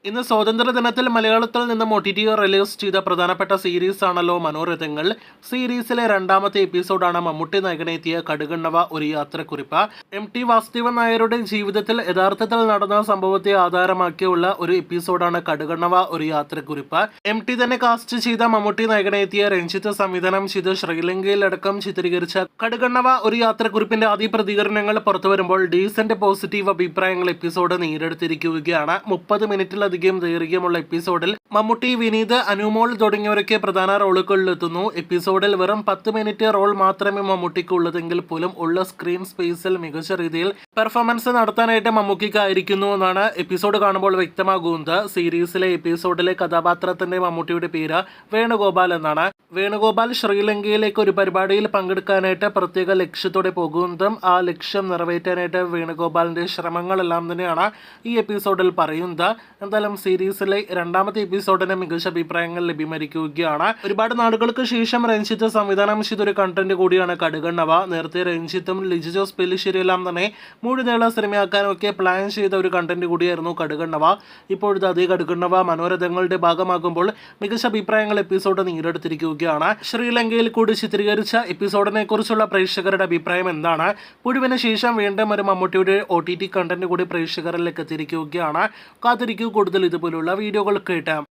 ഇന്ന് സ്വാതന്ത്ര്യദിനത്തിൽ മലയാളത്തിൽ നിന്നും OTT റിലീസ് ചെയ്ത പ്രധാനപ്പെട്ട സീരീസ് ആണല്ലോ മനോരഥങ്ങൾ. സീരീസിലെ രണ്ടാമത്തെ എപ്പിസോഡാണ് മമ്മൂട്ടി നായകനെത്തിയ കടുകണ്ണവ ഒരു യാത്രക്കുറിപ്പ്. MT വാസുദേവൻ നായരുടെ ജീവിതത്തിൽ യഥാർത്ഥത്തിൽ നടന്ന സംഭവത്തെ ആധാരമാക്കിയുള്ള ഒരു എപ്പിസോഡാണ് കടുകണ്ണവ ഒരു യാത്രക്കുറിപ്പ്. MT തന്നെ കാസ്റ്റ് ചെയ്ത മമ്മൂട്ടി നായകനെത്തിയ രഞ്ജിത്ത് സംവിധാനം ചെയ്ത് ശ്രീലങ്കയിലടക്കം ചിത്രീകരിച്ച കടുകണ്ണവ ഒരു യാത്രക്കുറിപ്പിന്റെ ആദ്യ പ്രതികരണങ്ങൾ പുറത്തുവരുമ്പോൾ ഡീസന്റ് പോസിറ്റീവ് അഭിപ്രായങ്ങൾ എപ്പിസോഡ് നേടിയെടുത്തിരിക്കുകയാണ്. 30 മിനിറ്റിൽ ദൈർഘ്യമുള്ള എപ്പിസോഡിൽ മമ്മൂട്ടി, വിനീത്, അനുമോൾ തുടങ്ങിയവരൊക്കെ പ്രധാന റോളുകളിലെത്തുന്നു. എപ്പിസോഡിൽ വെറും 10 മിനിറ്റ് റോൾ മാത്രമേ മമ്മൂട്ടിക്ക് ഉള്ളതെങ്കിൽ പോലും ഉള്ള സ്ക്രീൻ സ്പേസിൽ മികച്ച രീതിയിൽ പെർഫോമൻസ് നടത്താനായിട്ട് മമ്മൂട്ടിക്കായിരിക്കുന്നു എന്നാണ് എപ്പിസോഡ് കാണുമ്പോൾ വ്യക്തമാകുന്നത്. സീരീസിലെ എപ്പിസോഡിലെ കഥാപാത്രത്തിന്റെ മമ്മൂട്ടിയുടെ പേര് വേണുഗോപാൽ എന്നാണ്. വേണുഗോപാൽ ശ്രീലങ്കയിലേക്ക് ഒരു പരിപാടിയിൽ പങ്കെടുക്കാനായിട്ട് പ്രത്യേക ലക്ഷ്യത്തോടെ പോകുന്നതും ആ ലക്ഷ്യം നിറവേറ്റാനായിട്ട് വേണുഗോപാലിന്റെ ശ്രമങ്ങളെല്ലാം തന്നെയാണ് ഈ എപ്പിസോഡിൽ പറയുന്നത്. എന്തായാലും സീരീസിലെ രണ്ടാമത്തെ എപ്പിസോഡിന് മികച്ച അഭിപ്രായങ്ങൾ ലഭ്യമായിരിക്കുകയാണ്. ഒരുപാട് നാളുകൾക്ക് ശേഷം രഞ്ജിത്ത് സംവിധാനം ചെയ്തൊരു കണ്ടന്റ് കൂടിയാണ് കടുകണ്ണവ. നേരത്തെ രഞ്ജിത്തും ലിജി ജോസ് പെല്ലിശ്ശേരിയെല്ലാം തന്നെ മുഴുനീള സിനിമയാക്കാനൊക്കെ പ്ലാൻ ചെയ്ത ഒരു കണ്ടന്റ് കൂടിയായിരുന്നു കടുകണ്ണവ. ഇപ്പോഴത്തെ അതേ കടുകണ്ണവ മനോരഥങ്ങളുടെ ഭാഗമാകുമ്പോൾ മികച്ച അഭിപ്രായങ്ങൾ എപ്പിസോഡ് നേടിയെടുത്തിരിക്കുകയാണ്. ശ്രീലങ്കയിൽ കൂടി ചിത്രീകരിച്ച എപ്പിസോഡിനെ കുറിച്ചുള്ള പ്രേക്ഷകരുടെ അഭിപ്രായം എന്താണ്? പുഴുവിന് ശേഷം വീണ്ടും ഒരു മമ്മൂട്ടിയുടെ OTT കണ്ടന്റ് കൂടി പ്രേക്ഷകരിലേക്ക് എത്തിയിരിക്കുകയാണ്. കാത്തിരിക്കൂ കൂടുതൽ ഇതുപോലുള്ള വീഡിയോകൾ കേട്ടാം.